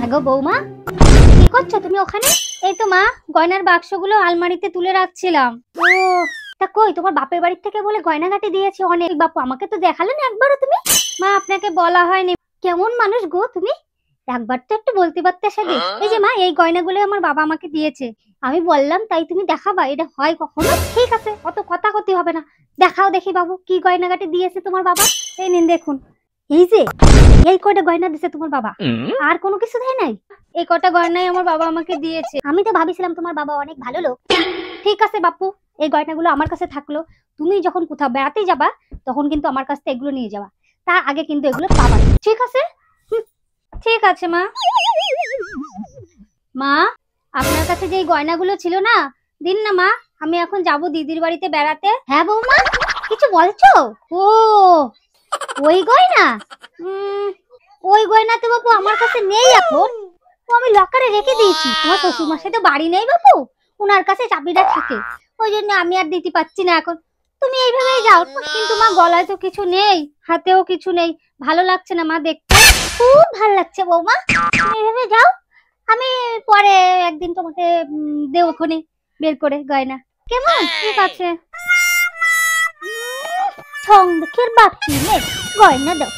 আগো বৌমা, কি করছো তুমি ওখানে? এই তো মা, গয়নার বাক্সগুলো আলমারিতে তুলে রাখছিলাম। ও, তা কই তোমার বাপের বাড়ি থেকে বলে গয়নাগাটি দিয়েছে অনেক, বাপু আমাকে তো দেখালে না একবারও তুমি। মা আপনাকে বলা হয়নি। কেমন মানুষ গো তুমি, একবার তো একটু বলতে পারতে সাথে। এই যে মা, এই গয়নাগুলো আমার বাবা আমাকে দিয়েছে, আমি বললাম তাই তুমি দেখাবা, এটা হয় কখনো? ঠিক আছে, অত কথা ক্ষতি হবে না, দেখাও দেখি বাবু কি গয়নাগাটি দিয়েছে তোমার বাবা। এই নিন দেখুন, এই যে এই কয়টা গয়না দিয়েছে তোমার বাবা, আর কোনো কিছু দেয় নাই? এই কটা গয়নাই আমার বাবা আমাকে দিয়েছে। আমি তো ভাবিছিলাম তোমার বাবা অনেক ভালো লোক। ঠিক আছে বাপু, এই গয়নাগুলো আমার কাছে থাকলো, তুমি যখন কোথাও বেড়াতে যাবা তখন কিন্তু আমার কাছ থেকে এগুলো নিয়ে যাবা, তার আগে কিন্তু এগুলো পাবা না। ঠিক আছে? ঠিক আছে মা। মা, আপনার কাছে যে গয়নাগুলো ছিল না, দিন না মা, আমি এখন যাব দিদির বাড়িতে বেড়াতে। হ্যাঁ বৌমা, কিছু বলছো? ও, ওই গয়না? ওই গয়না তো বাপু আমার কাছে নেই এখন, ও আমি লকারে রেখে দিয়েছি। তোমার শ্বশুর মশাই তো বাড়ি নেই বাপু, ওনার কাছে চাবিটা থাকে, ওই জন্য আমি আর দিতে পারছি না এখন। তুমি এইভাবেই যাও। কিন্তু মা, গলায় তো কিছু নেই, হাতেও কিছু নেই, ভালো লাগছে না মা দেখতে। খুব ভালো লাগছে বৌমা, তুমি এইভাবে যাও, আমি পরে একদিন তোমাকে দেবো ওখানে বের করে গয়না, কেমন? ঠিক আছে। ঠং দেখের বাপি নে, গয়না দাও।